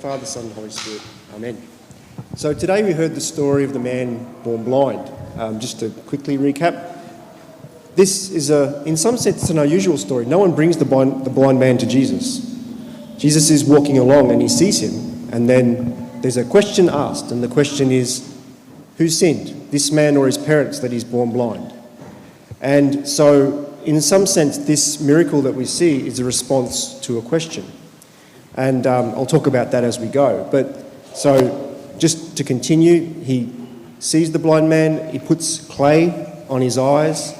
Father, Son, and Holy Spirit. Amen. So today we heard the story of the man born blind. Just to quickly recap, this is in some sense, an unusual story. No one brings the blind man to Jesus. Jesus is walking along and he sees him, and then there's a question asked, and the question is, who sinned, this man or his parents, that he's born blind? And so, in some sense, this miracle that we see is a response to a question. And I'll talk about that as we go. But so, just to continue, he sees the blind man, he puts clay on his eyes,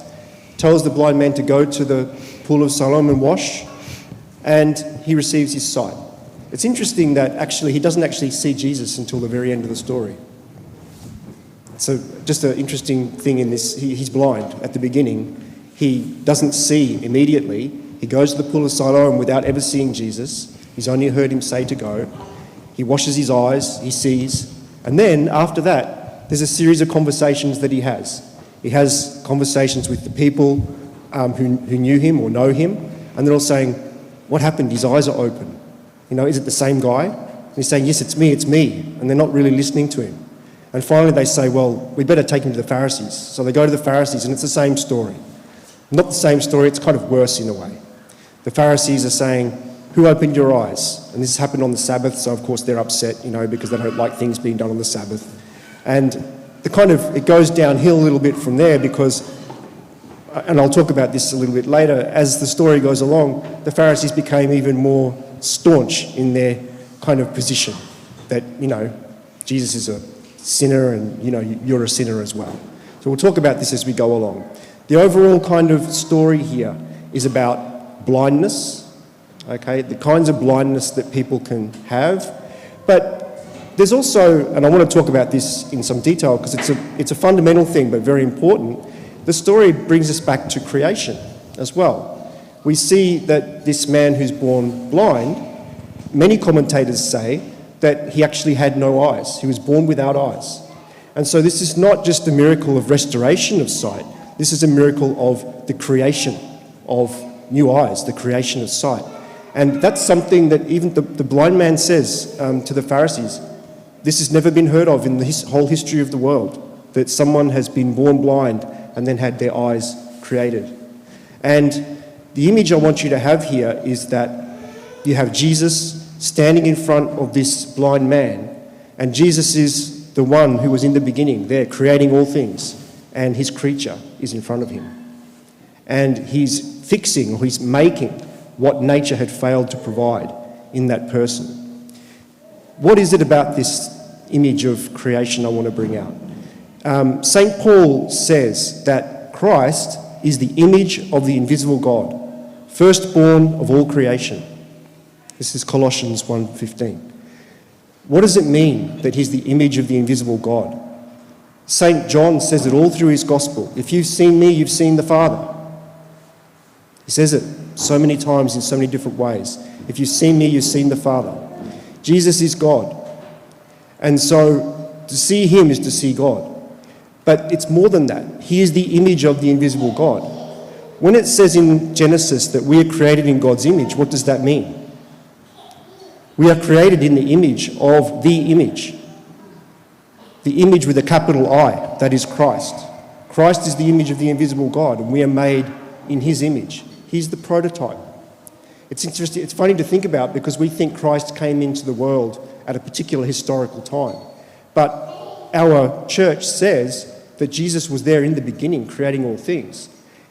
tells the blind man to go to the pool of Siloam and wash, and he receives his sight. It's interesting that actually he doesn't actually see Jesus until the very end of the story. So just an interesting thing in this, he's blind at the beginning. He doesn't see immediately. He goes to the pool of Siloam without ever seeing Jesus. He's only heard him say to go. He washes his eyes, he sees, and then after that, there's a series of conversations that he has. He has conversations with the people who knew him or know him, and they're all saying, what happened? His eyes are open. You know, is it the same guy? And he's saying, yes, it's me. And they're not really listening to him. And finally they say, well, we better take him to the Pharisees. So they go to the Pharisees, and it's the same story. Not the same story, it's kind of worse in a way. The Pharisees are saying, who opened your eyes? And this happened on the Sabbath, so of course they're upset, you know, because they don't like things being done on the Sabbath. And it goes downhill a little bit from there because, and I'll talk about this a little bit later, as the story goes along, the Pharisees became even more staunch in their kind of position that, you know, Jesus is a sinner and, you know, you're a sinner as well. So we'll talk about this as we go along. The overall kind of story here is about blindness, okay, the kinds of blindness that people can have. But there's also, and I want to talk about this in some detail because it's a fundamental thing but very important, the story brings us back to creation as well. We see that this man who's born blind, many commentators say that he actually had no eyes. He was born without eyes. And so this is not just a miracle of restoration of sight. This is a miracle of the creation of new eyes, the creation of sight. And that's something that even the blind man says to the Pharisees, this has never been heard of in the whole history of the world, that someone has been born blind and then had their eyes created. And the image I want you to have here is that you have Jesus standing in front of this blind man, and Jesus is the one who was in the beginning there creating all things, and his creature is in front of him. And he's fixing, or he's making what nature had failed to provide in that person. What is it about this image of creation I want to bring out? St. Paul says that Christ is the image of the invisible God, firstborn of all creation. This is Colossians 1:15. What does it mean that he's the image of the invisible God? St. John says it all through his gospel. If you've seen me, you've seen the Father. He says it so many times in so many different ways. If you've seen me, you've seen the Father. Jesus is God. And so to see him is to see God. But it's more than that. He is the image of the invisible God. When it says in Genesis that we are created in God's image, what does that mean? We are created in the image of the image. The image with a capital I, that is Christ. Christ is the image of the invisible God, and we are made in his image. He's the prototype. It's interesting, it's funny to think about because we think Christ came into the world at a particular historical time. But our church says that Jesus was there in the beginning, creating all things.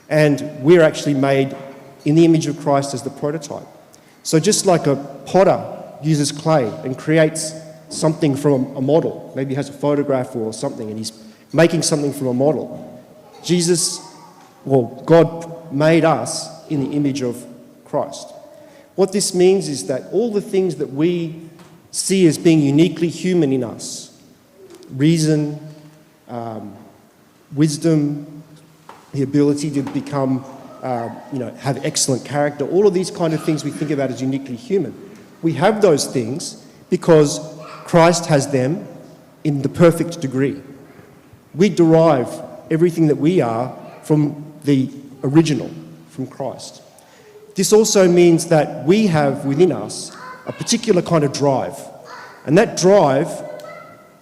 And we're actually made in the image of Christ as the prototype. So just like a potter uses clay and creates something from a model, maybe has a photograph or something, and he's making something from a model. God made us in the image of Christ. What this means is that all the things that we see as being uniquely human in us, reason, wisdom, the ability to become, have excellent character, all of these kind of things we think about as uniquely human. We have those things because Christ has them in the perfect degree. We derive everything that we are from the original, from Christ. This also means that we have within us a particular kind of drive. And that drive,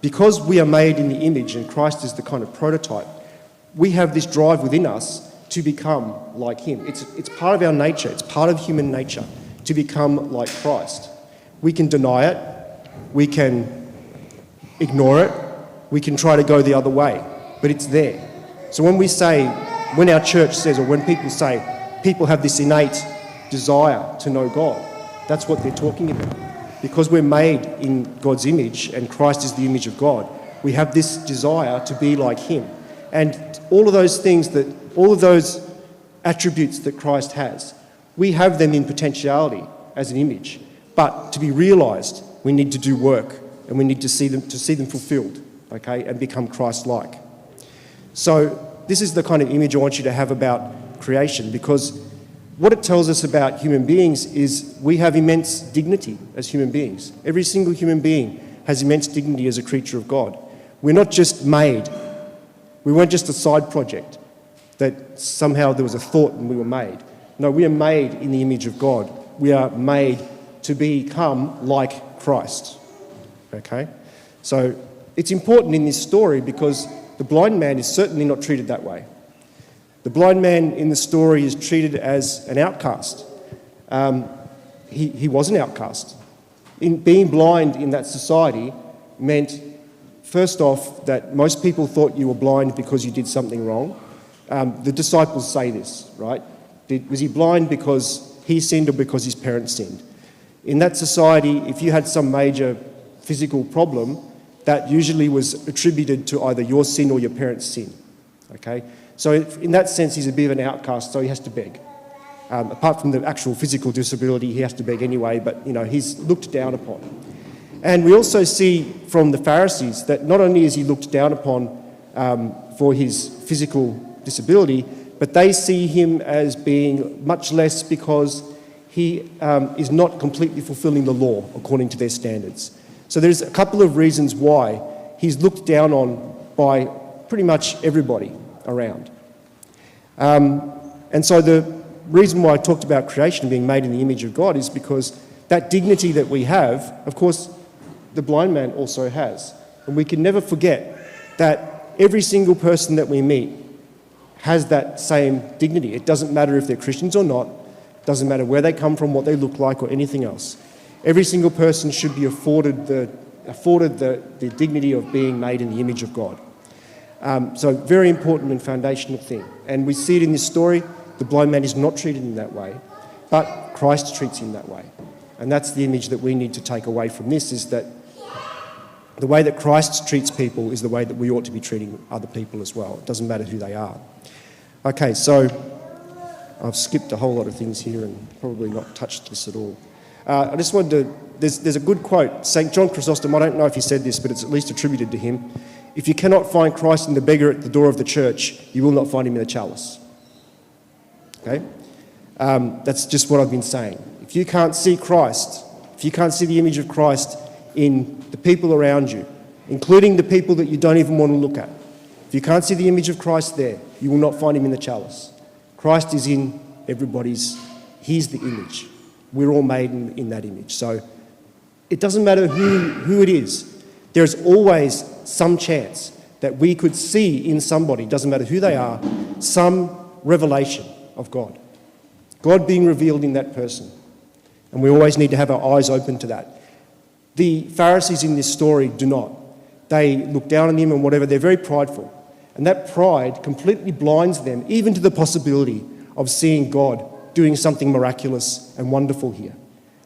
because we are made in the image and Christ is the kind of prototype, we have this drive within us to become like him. It's part of our nature. It's part of human nature to become like Christ. We can deny it. We can ignore it. We can try to go the other way, but it's there. So when our church says, or when people say, people have this innate desire to know God, that's what they're talking about. Because we're made in God's image and Christ is the image of God, we have this desire to be like him. And all of those things all of those attributes that Christ has, we have them in potentiality as an image. But to be realised, we need to do work and we need to see them fulfilled, okay, and become Christ-like. So this is the kind of image I want you to have about creation, because what it tells us about human beings is we have immense dignity as human beings. Every single human being has immense dignity as a creature of God. We're not just made. We weren't just a side project that somehow there was a thought and we were made. No, we are made in the image of God. We are made to become like Christ. Okay? So it's important in this story because the blind man is certainly not treated that way. The blind man in the story is treated as an outcast. He was an outcast. Being blind in that society meant, first off, that most people thought you were blind because you did something wrong. The disciples say this, right? Was he blind because he sinned or because his parents sinned? In that society, if you had some major physical problem, that usually was attributed to either your sin or your parents' sin. Okay? So in that sense, he's a bit of an outcast, so he has to beg. Apart from the actual physical disability, he has to beg anyway, but he's looked down upon. And we also see from the Pharisees that not only is he looked down upon for his physical disability, but they see him as being much less because he is not completely fulfilling the law according to their standards. So there's a couple of reasons why he's looked down on by pretty much everybody around. And so the reason why I talked about creation being made in the image of God is because that dignity that we have, of course, the blind man also has. And we can never forget that every single person that we meet has that same dignity. It doesn't matter if they're Christians or not. It doesn't matter where they come from, what they look like, or anything else. Every single person should be afforded the dignity of being made in the image of God. So very important and foundational thing. And we see it in this story. The blind man is not treated in that way, but Christ treats him that way. And that's the image that we need to take away from this, is that the way that Christ treats people is the way that we ought to be treating other people as well. It doesn't matter who they are. Okay, so I've skipped a whole lot of things here and probably not touched this at all. I just wanted to, there's a good quote. St. John Chrysostom, I don't know if he said this, but it's at least attributed to him. If you cannot find Christ in the beggar at the door of the church, you will not find him in the chalice. Okay? That's just what I've been saying. If you can't see Christ, if you can't see the image of Christ in the people around you, including the people that you don't even want to look at, if you can't see the image of Christ there, you will not find him in the chalice. Christ is in everybody's, he's the image. We're all made in that image. So it doesn't matter who it is. There's always some chance that we could see in somebody, doesn't matter who they are, some revelation of God. God being revealed in that person. And we always need to have our eyes open to that. The Pharisees in this story do not. They look down on him and whatever. They're very prideful. And that pride completely blinds them even to the possibility of seeing God doing something miraculous and wonderful here.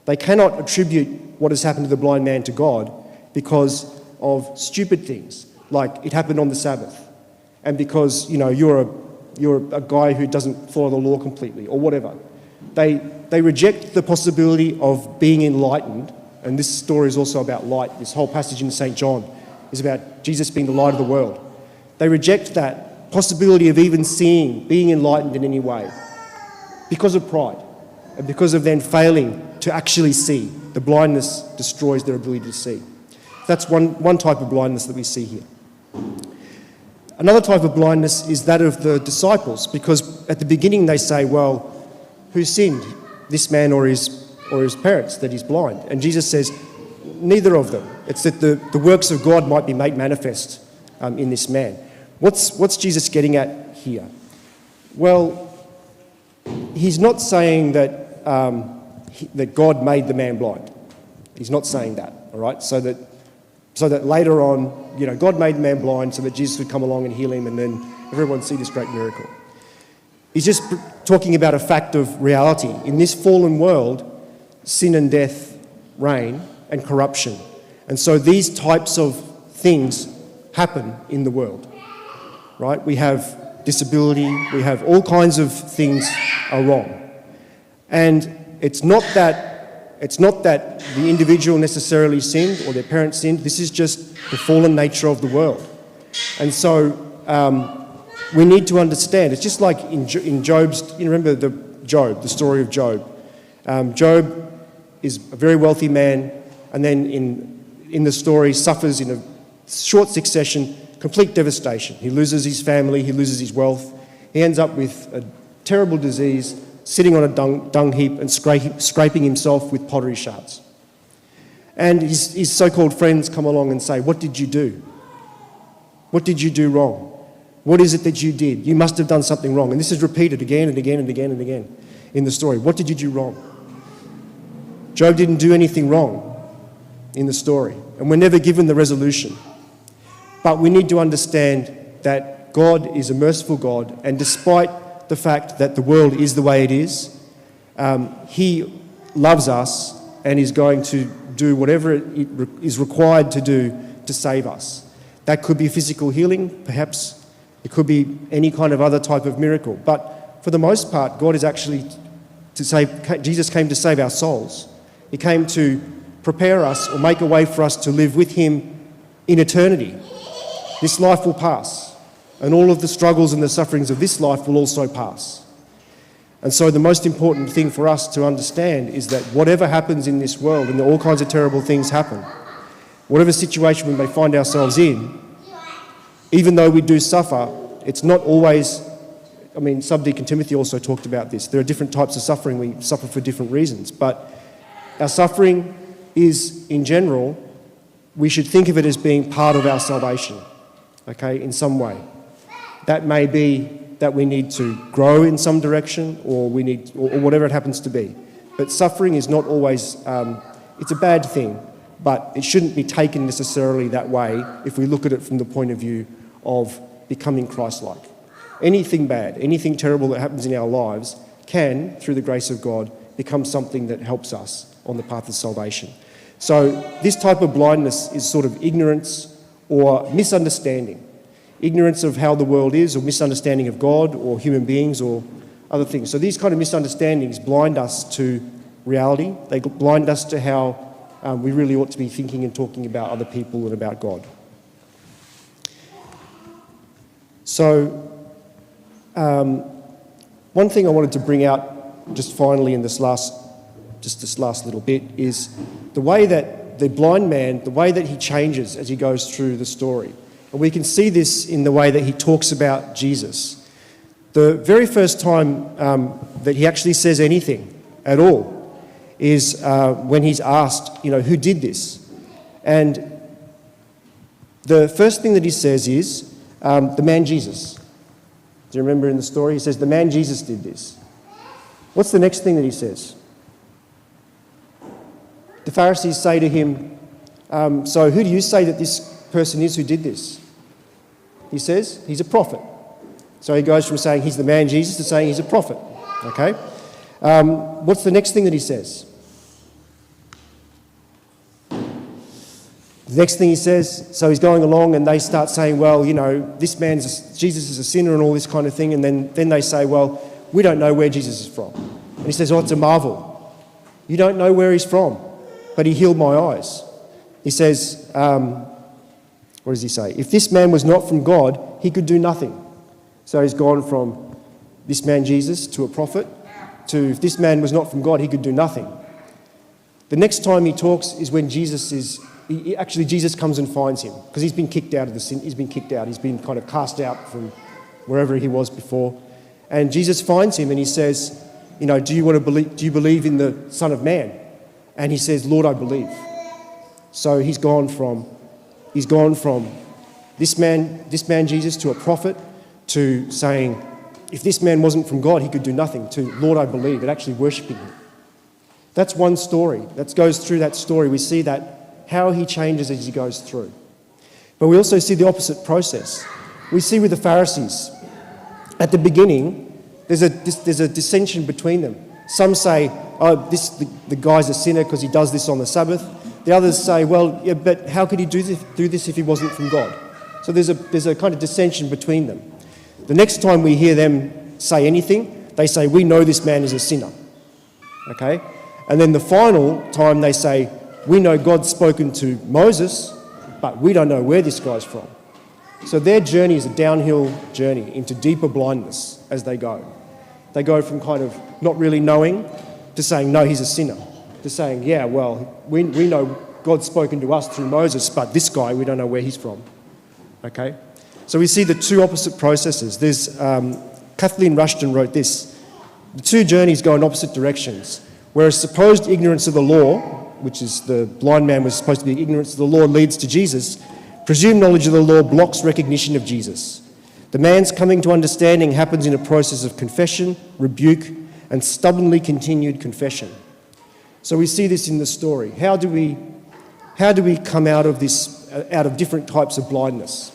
They cannot attribute what has happened to the blind man to God because of stupid things, like it happened on the Sabbath, and because you're a guy who doesn't follow the law completely, or whatever. They reject the possibility of being enlightened, and this story is also about light. This whole passage in St. John is about Jesus being the light of the world. They reject that possibility of even seeing, being enlightened in any way, because of pride, and because of then failing to actually see. The blindness destroys their ability to see. That's one type of blindness that we see here. Another type of blindness is that of the disciples, because at the beginning they say, well, who sinned, this man or his parents, that he's blind? And Jesus says, neither of them. It's that the works of God might be made manifest in this man. What's Jesus getting at here? Well, he's not saying that that God made the man blind. He's not saying that, all right? So that later on, God made the man blind so that Jesus would come along and heal him, and then everyone would see this great miracle. He's just talking about a fact of reality. In this fallen world, sin and death reign and corruption. And so these types of things happen in the world, right? We have disability, we have all kinds of things are wrong. And it's not that the individual necessarily sinned or their parents sinned. This is just the fallen nature of the world. And so we need to understand. It's just like in Job's, remember the story of Job. Job is a very wealthy man, and then in the story suffers in a short succession complete devastation. He loses his family, he loses his wealth. He ends up with a terrible disease, sitting on a dung heap and scraping himself with pottery shards. And his so-called friends come along and say, "What did you do? What did you do wrong? What is it that you did? You must have done something wrong." And this is repeated again and again and again and again in the story. What did you do wrong? Job didn't do anything wrong in the story, and we're never given the resolution. But we need to understand that God is a merciful God, and despite the fact that the world is the way it is, He loves us and is going to do whatever it is required to do to save us. That could be physical healing, perhaps. It could be any kind of other type of miracle. But for the most part, God is actually Jesus came to save our souls. He came to prepare us or make a way for us to live with Him in eternity. This life will pass, and all of the struggles and the sufferings of this life will also pass. And so the most important thing for us to understand is that whatever happens in this world, and all kinds of terrible things happen, whatever situation we may find ourselves in, even though we do suffer, it's not always, Subdeacon Timothy also talked about this. There are different types of suffering. We suffer for different reasons. But our suffering is, in general, we should think of it as being part of our salvation, okay, in some way. That may be that we need to grow in some direction, or whatever it happens to be. But suffering is not always, it's a bad thing, but it shouldn't be taken necessarily that way if we look at it from the point of view of becoming Christ-like. Anything bad, anything terrible that happens in our lives can, through the grace of God, become something that helps us on the path of salvation. So this type of blindness is sort of ignorance or misunderstanding. Ignorance of how the world is, or misunderstanding of God or human beings or other things. So these kind of misunderstandings blind us to reality. They blind us to how we really ought to be thinking and talking about other people and about God. So one thing I wanted to bring out just finally in this last little bit is the way that the blind man, the way that he changes as he goes through the story. And we can see this in the way that he talks about Jesus. The very first time that he actually says anything at all is when he's asked, who did this? And the first thing that he says is, the man Jesus. Do you remember in the story? He says, the man Jesus did this. What's the next thing that he says? The Pharisees say to him, so who do you say that this person is who did this? He says, he's a prophet. So he goes from saying he's the man Jesus to saying he's a prophet. Okay? What's the next thing that he says? The next thing he says, so he's going along and they start saying, well, Jesus is a sinner and all this kind of thing. And then they say, well, we don't know where Jesus is from. And he says, oh, it's a marvel. You don't know where he's from, but he healed my eyes. He says, what does he say? If this man was not from God, he could do nothing. So he's gone from this man Jesus to a prophet to if this man was not from God, he could do nothing. The next time he talks is when Jesus comes and finds him because he's been kicked out of the sin. He's been kicked out. He's been kind of cast out from wherever he was before. And Jesus finds him and he says, do you believe in the Son of Man? And he says, Lord, I believe. So he's gone from this man Jesus to a prophet, to saying, if this man wasn't from God, he could do nothing, to Lord, I believe, and actually worshipping him. That's one story. That goes through that story. We see that how he changes as he goes through. But we also see the opposite process. We see with the Pharisees, at the beginning, there's a dissension between them. Some say, oh, the guy's a sinner because he does this on the Sabbath. The others say, well, yeah, but how could he do this if he wasn't from God? So there's a kind of dissension between them. The next time we hear them say anything, they say, we know this man is a sinner. Okay? And then the final time they say, we know God's spoken to Moses, but we don't know where this guy's from. So their journey is a downhill journey into deeper blindness as they go. They go from kind of not really knowing to saying, no, he's a sinner. To saying, yeah, well, we know God's spoken to us through Moses, but this guy, we don't know where he's from. Okay? So we see the two opposite processes. There's Kathleen Rushton wrote this. The two journeys go in opposite directions. Whereas supposed ignorance of the law, which is the blind man was supposed to be ignorance of the law, leads to Jesus, presumed knowledge of the law blocks recognition of Jesus. The man's coming to understanding happens in a process of confession, rebuke, and stubbornly continued confession. So we see this in the story. How do we come out of this, out of different types of blindness?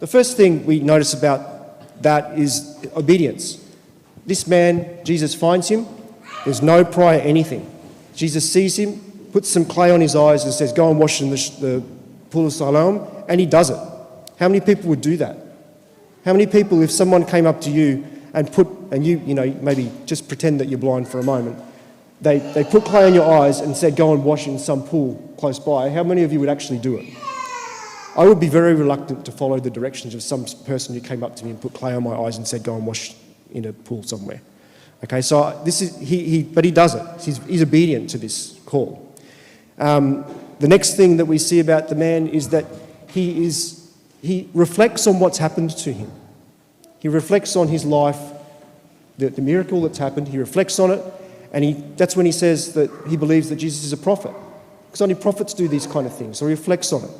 The first thing we notice about that is obedience. This man, Jesus finds him. There's no prior anything. Jesus sees him, puts some clay on his eyes and says, go and wash in the pool of Siloam, and he does it. How many people would do that? How many people, if someone came up to you and you maybe just pretend that you're blind for a moment, they put clay on your eyes and said, go and wash in some pool close by, how many of you would actually do it? I would be very reluctant to follow the directions of some person who came up to me and put clay on my eyes and said, go and wash in a pool somewhere. Okay, so this is but he does it. He's obedient to this call. The next thing that we see about the man is that he reflects on what's happened to him. He reflects on his life, the miracle that's happened. He reflects on it, and that's when he says that he believes that Jesus is a prophet, because only prophets do these kind of things. So he reflects on it.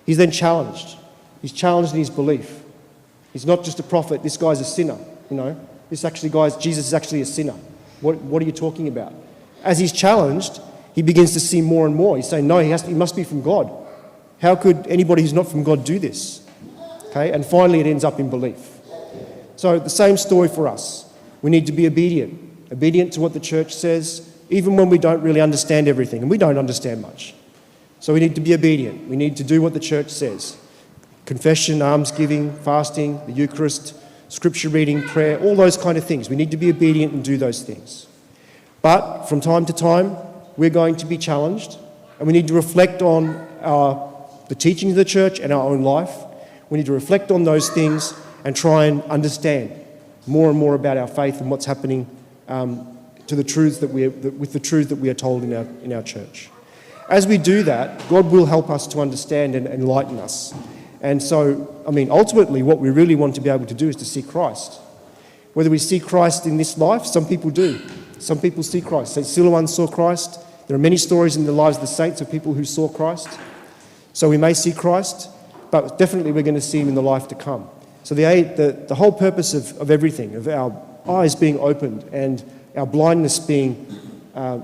He's then challenged. He's challenged in his belief. He's not just a prophet. This guy's a sinner. Jesus is actually a sinner. What are you talking about? As he's challenged, he begins to see more and more. He's saying, no, he must be from God. How could anybody who's not from God do this? Okay, and finally it ends up in belief. So the same story for us. We need to be obedient to what the church says, even when we don't really understand everything, and we don't understand much. So we need to be obedient. We need to do what the church says. Confession, almsgiving, fasting, the Eucharist, scripture reading, prayer, all those kind of things. We need to be obedient and do those things. But from time to time, we're going to be challenged, and we need to reflect on the teachings of the church and our own life. We need to reflect on those things and try and understand more and more about our faith and what's happening to the truths that with the truths that we are told in our church. As we do that, God will help us to understand and enlighten us. And so, ultimately what we really want to be able to do is to see Christ. Whether we see Christ in this life, some people do. Some people see Christ. St. Silouan saw Christ. There are many stories in the lives of the saints of people who saw Christ. So we may see Christ, but definitely we're going to see him in the life to come. So the whole purpose of everything, of our eyes being opened and our blindness being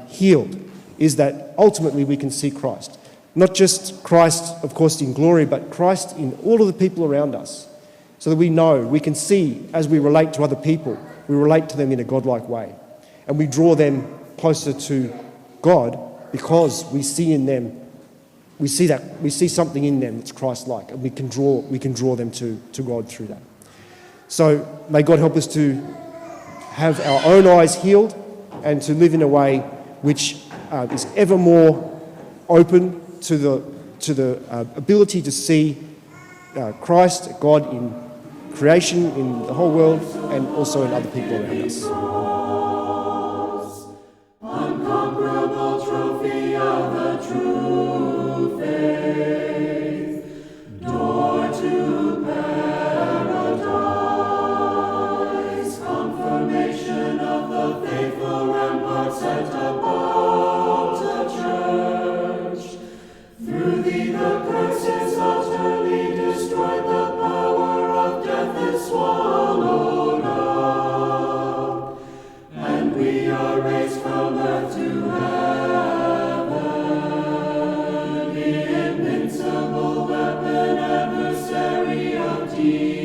healed, is that ultimately we can see Christ. Not just Christ, of course, in glory, but Christ in all of the people around us. So that we can see, as we relate to other people, we relate to them in a godlike way. And we draw them closer to God because we see in them, we see something in them that's Christ-like, and we can draw them to God through that. So may God help us to have our own eyes healed and to live in a way which is ever more open to the ability to see Christ, God in creation, in the whole world, and also in other people around us. Unconquerable trophy of the true faith, door to paradise, confirmation of the faithful rampart set above the church. Through deep.